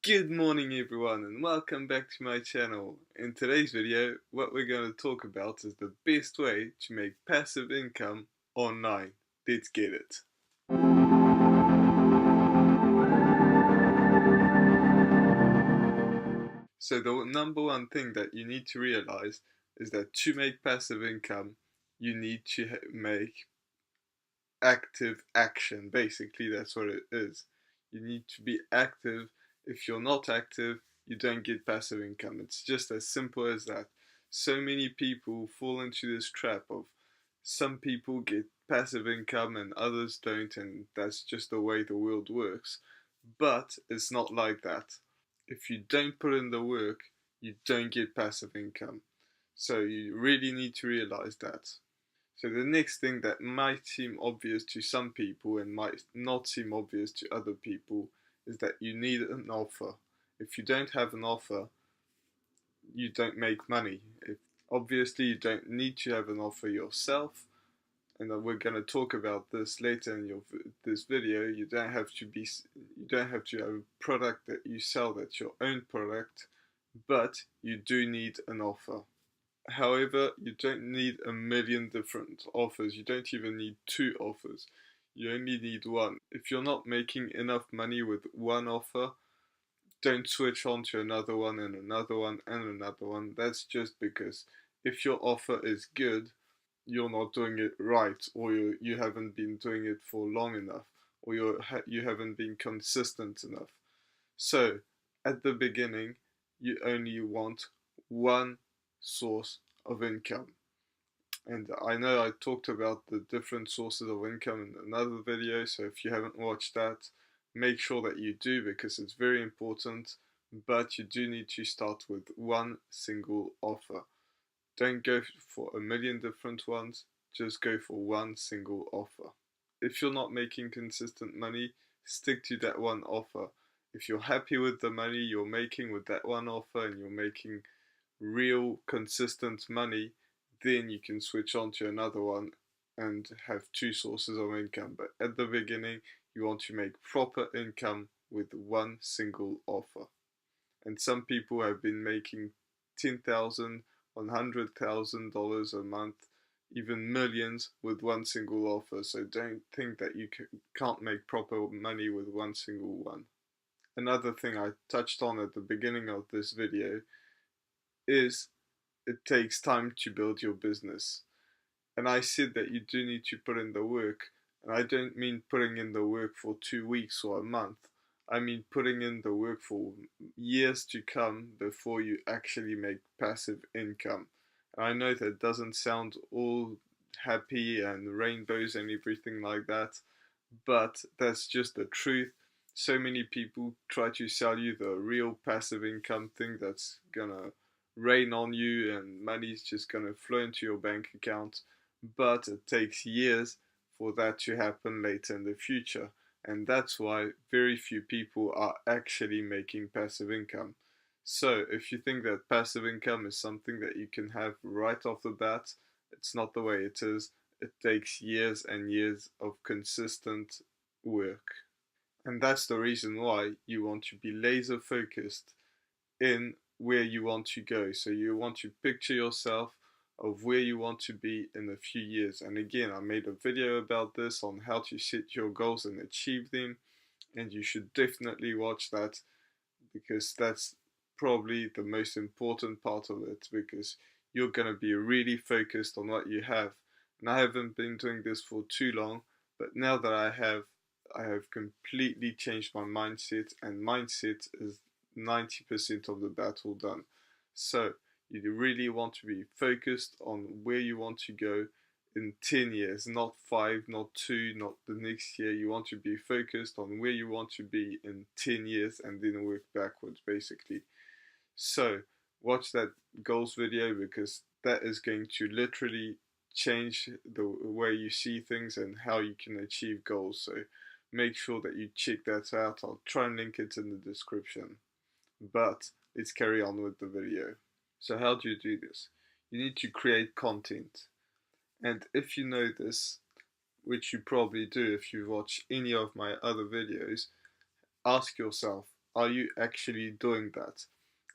Good morning everyone and welcome back to my channel. In today's video, what we're going to talk about is the best way to make passive income online. Let's get it. So the number one thing that you need to realize is that to make passive income, you need to make active action. Basically, that's what it is. You need to be active. If you're not active, you don't get passive income. It's just as simple as that. So many people fall into this trap of some people get passive income and others don't, and that's just the way the world works. But it's not like that. If you don't put in the work, you don't get passive income. So you really need to realize that. So the next thing that might seem obvious to some people and might not seem obvious to other people is that you need an offer. If you don't have an offer, you don't make money. Obviously, you don't need to have an offer yourself, and we're going to talk about this later in this video. You don't have to have a product that you sell that's your own product, but you do need an offer. However, you don't need a million different offers. You don't even need two offers. You only need one. If you're not making enough money with one offer, don't switch on to another one and another one and another one. That's just because if your offer is good, you're not doing it right, or you haven't been doing it for long enough, or you haven't been consistent enough. So, at the beginning, you only want one source of income. And I know I talked about the different sources of income in another video, so if you haven't watched that, make sure that you do because it's very important, but you do need to start with one single offer. Don't go for a million different ones, just go for one single offer. If you're not making consistent money, stick to that one offer. If you're happy with the money you're making with that one offer and you're making real consistent money, then you can switch on to another one and have two sources of income. But at the beginning, you want to make proper income with one single offer. And some people have been making $10,000, $100,000 a month, even millions with one single offer. So don't think that you can't make proper money with one single one. Another thing I touched on at the beginning of this video is it takes time to build your business. And I said that you do need to put in the work. And I don't mean putting in the work for 2 weeks or a month. I mean putting in the work for years to come before you actually make passive income. And I know that doesn't sound all happy and rainbows and everything like that, but that's just the truth. So many people try to sell you the real passive income thing that's gonna rain on you and money's just gonna flow into your bank account, but it takes years for that to happen later in the future. And that's why very few people are actually making passive income. So if you think that passive income is something that you can have right off the bat, it's not the way it is. It takes years and years of consistent work. And that's the reason why you want to be laser focused in where you want to go. So you want to picture yourself of where you want to be in a few years. And again, I made a video about this on how to set your goals and achieve them. And you should definitely watch that because that's probably the most important part of it, because you're going to be really focused on what you have. And I haven't been doing this for too long, but now that I have completely changed my mindset, and mindset is 90% of the battle done. So you really want to be focused on where you want to go in 10 years, not 5, not 2, not the next year. You want to be focused on where you want to be in 10 years and then work backwards, basically. So watch that goals video because that is going to literally change the way you see things and how you can achieve goals. So make sure that you check that out. I'll try and link it in the description. But let's carry on with the video. So how do you do this? You need to create content. And if you know this, which you probably do if you watch any of my other videos, ask yourself, are you actually doing that?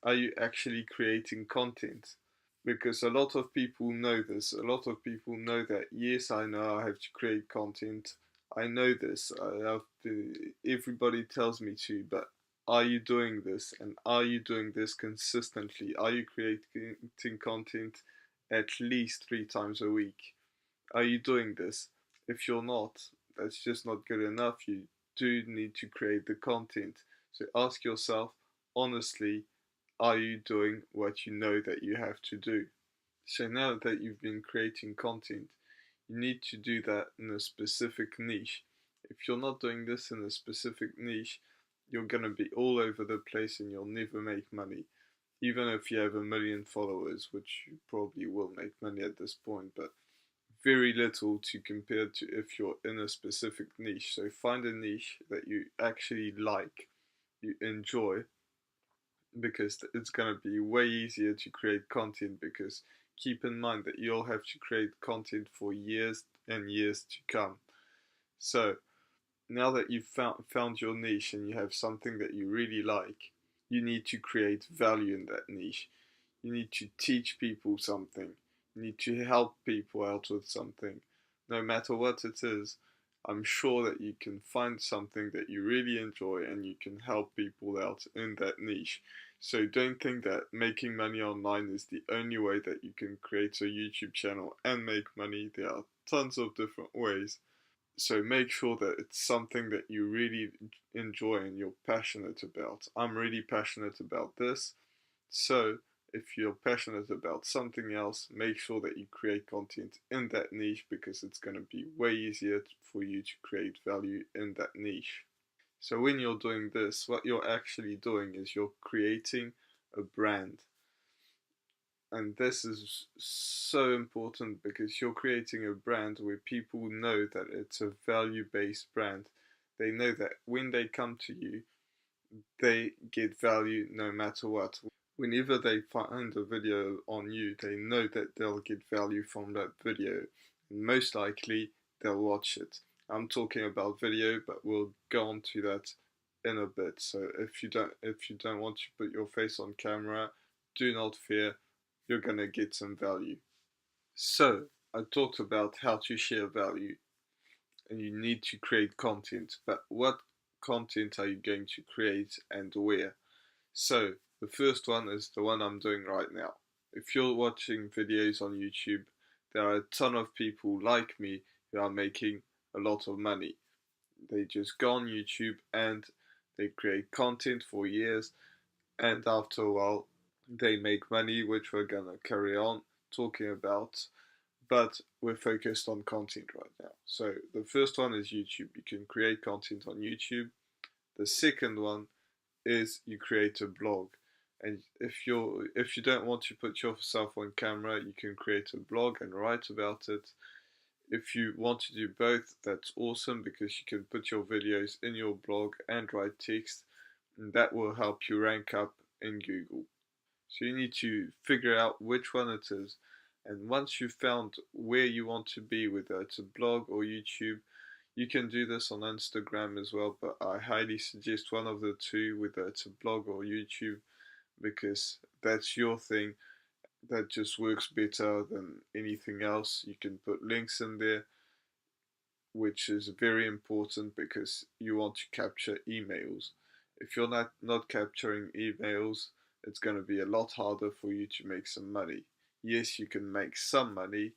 Are you actually creating content? Because a lot of people know this. A lot of people know that, yes, I know I have to create content. I know this. I have to, everybody tells me to, but are you doing this? And are you doing this consistently? Are you creating content at least 3 times a week? Are you doing this? If you're not, that's just not good enough. You do need to create the content. So ask yourself honestly, are you doing what you know that you have to do? So now that you've been creating content, you need to do that in a specific niche. If you're not doing this in a specific niche, you're going to be all over the place and you'll never make money. Even if you have 1 million followers, which you probably will make money at this point, but very little to compare to if you're in a specific niche. So find a niche that you actually like, you enjoy, because it's going to be way easier to create content, because keep in mind that you'll have to create content for years and years to come. So now that you've found your niche and you have something that you really like, you need to create value in that niche. You need to teach people something. You need to help people out with something. No matter what it is, I'm sure that you can find something that you really enjoy and you can help people out in that niche. So don't think that making money online is the only way that you can create a YouTube channel and make money. There are tons of different ways. So make sure that it's something that you really enjoy and you're passionate about. I'm really passionate about this. So if you're passionate about something else, make sure that you create content in that niche, because it's going to be way easier for you to create value in that niche. So when you're doing this, what you're actually doing is you're creating a brand. And this is so important, because you're creating a brand where people know that it's a value-based brand. They know that when they come to you, they get value no matter what. Whenever they find a video on you, they know that they'll get value from that video, and most likely they'll watch it. I'm talking about video, but we'll go on to that in a bit. So if you don't want to put your face on camera, do not fear, you're gonna get some value. So I talked about how to share value, and you need to create content, but what content are you going to create and where? So the first one is the one I'm doing right now. If you're watching videos on YouTube, there are a ton of people like me who are making a lot of money. They just go on YouTube and they create content for years, and after a while they make money, which we're gonna carry on talking about, but we're focused on content right now. So the first one is YouTube. You can create content on YouTube. The second one is you create a blog. And if you don't want to put yourself on camera, you can create a blog and write about it. If you want to do both, that's awesome, because you can put your videos in your blog and write text, and that will help you rank up in Google. So you need to figure out which one it is. And once you've found where you want to be, whether it's a blog or YouTube, you can do this on Instagram as well, but I highly suggest one of the two, whether it's a blog or YouTube, because that's your thing. That just works better than anything else. You can put links in there, which is very important because you want to capture emails. If you're not capturing emails, it's going to be a lot harder for you to make some money. Yes, you can make some money,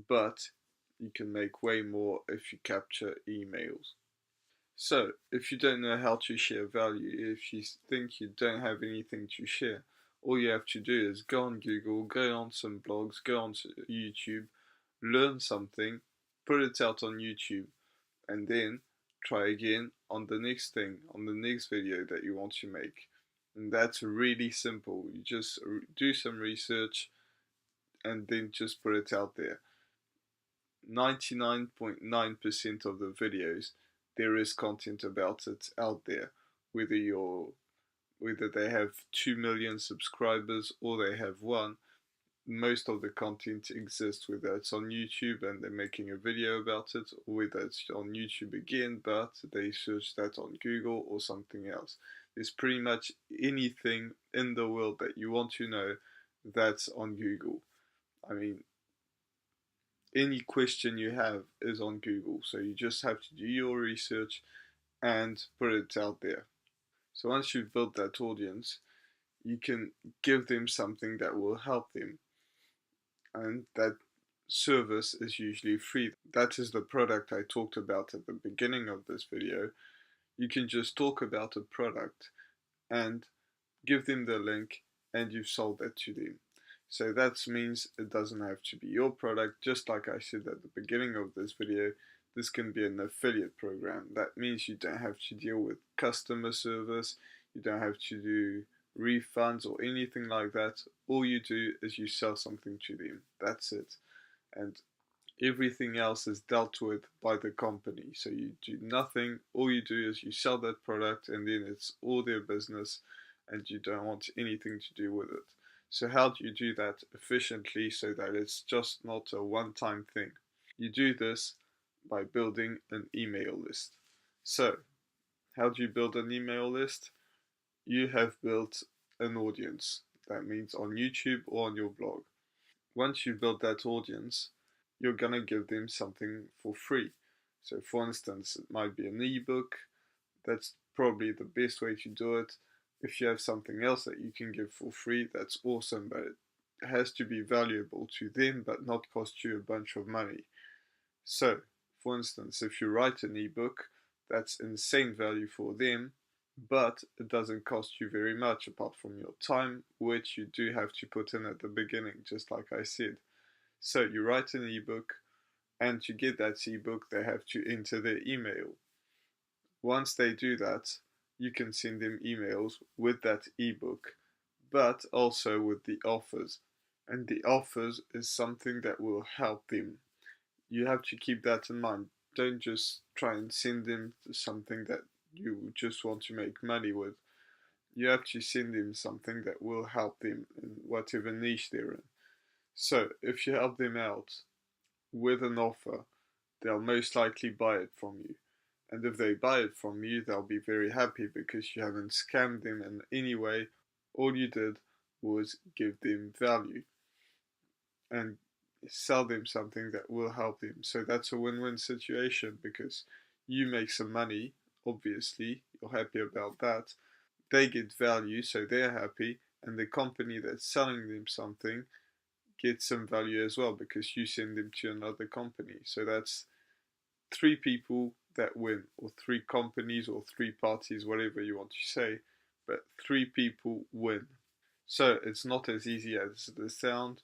but you can make way more if you capture emails. So, if you don't know how to share value, if you think you don't have anything to share, all you have to do is go on Google, go on some blogs, go on to YouTube, learn something, put it out on YouTube, and then try again on the next thing, on the next video that you want to make. And that's really simple. You just do some research and then just put it out there. 99.9% of the videos, there is content about it out there. Whether they have 2 million subscribers or they have one, most of the content exists, whether it's on YouTube and they're making a video about it, or whether it's on YouTube again, but they search that on Google or something else. There's pretty much anything in the world that you want to know that's on Google. I mean, any question you have is on Google, so you just have to do your research and put it out there. So once you've built that audience, you can give them something that will help them, and that service is usually free. That is the product I talked about at the beginning of this video. You can just talk about a product and give them the link, and you've sold that to them. So that means it doesn't have to be your product. Just like I said at the beginning of this video, this can be an affiliate program. That means you don't have to deal with customer service, you don't have to do refunds or anything like that. All you do is you sell something to them. That's it. And everything else is dealt with by the company. So you do nothing. All you do is you sell that product, and then it's all their business, and you don't want anything to do with it. So how do you do that efficiently so that it's just not a one-time thing? You do this by building an email list. So how do you build an email list? You have built an audience. That means on YouTube or on your blog. Once you build that audience, you're gonna give them something for free. So for instance, it might be an ebook. That's probably the best way to do it. If you have something else that you can give for free, that's awesome, but it has to be valuable to them but not cost you a bunch of money. So, for instance, if you write an ebook, that's insane value for them, but it doesn't cost you very much apart from your time, which you do have to put in at the beginning, just like I said. So you write an ebook, and to get that ebook, they have to enter their email. Once they do that, you can send them emails with that ebook, but also with the offers. And the offers is something that will help them. You have to keep that in mind. Don't just try and send them something that you just want to make money with. You have to send them something that will help them in whatever niche they're in. So if you help them out with an offer, they'll most likely buy it from you. And if they buy it from you, they'll be very happy because you haven't scammed them in any way. All you did was give them value and sell them something that will help them. So that's a win-win situation because you make some money, obviously, you're happy about that. They get value, so they're happy, and the company that's selling them something gets some value as well because you send them to another company. So that's three people that win, or three companies, or three parties, whatever you want to say, but three people win. So it's not as easy as the sound.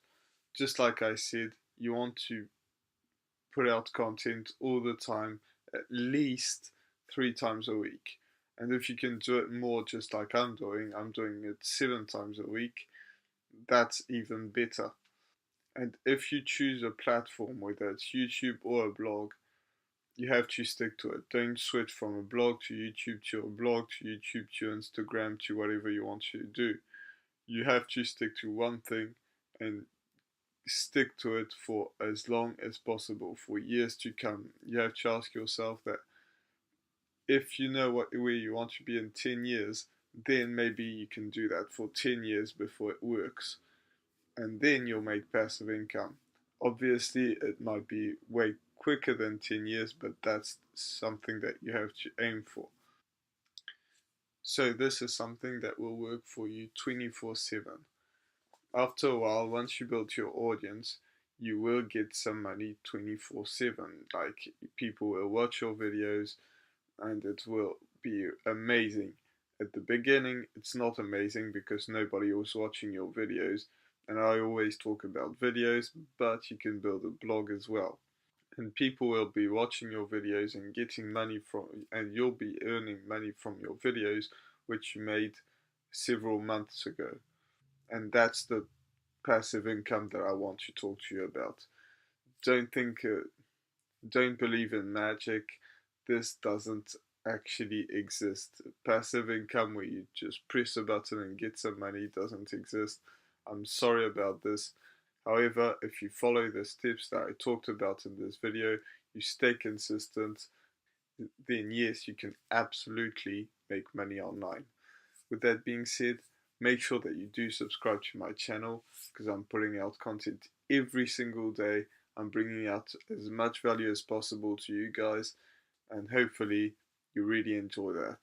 Just like I said, you want to put out content all the time, at least 3 times a week. And if you can do it more, just like I'm doing it 7 times a week, that's even better. And if you choose a platform, whether it's YouTube or a blog, you have to stick to it. Don't switch from a blog to YouTube to a blog to YouTube to Instagram to whatever you want to do. You have to stick to one thing and stick to it for as long as possible, for years to come. You have to ask yourself that if you know where you want to be in 10 years, then maybe you can do that for 10 years before it works. And then you'll make passive income. Obviously, it might be way quicker than 10 years, but that's something that you have to aim for. So, this is something that will work for you 24/7. After a while, once you build your audience, you will get some money 24/7. Like, people will watch your videos and it will be amazing. At the beginning, it's not amazing because nobody was watching your videos, and I always talk about videos, but you can build a blog as well. And people will be watching your videos and getting money from, and you'll be earning money from your videos, which you made several months ago. And that's the passive income that I want to talk to you about. Don't think, don't believe in magic. This doesn't actually exist. Passive income where you just press a button and get some money doesn't exist. I'm sorry about this. However, if you follow the steps that I talked about in this video, you stay consistent, then yes, you can absolutely make money online. with that being said, make sure that you do subscribe to my channel because I'm putting out content every single day. I'm bringing out as much value as possible to you guys, and hopefully you really enjoy that.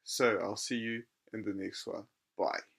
So I'll see you in the next one. Bye.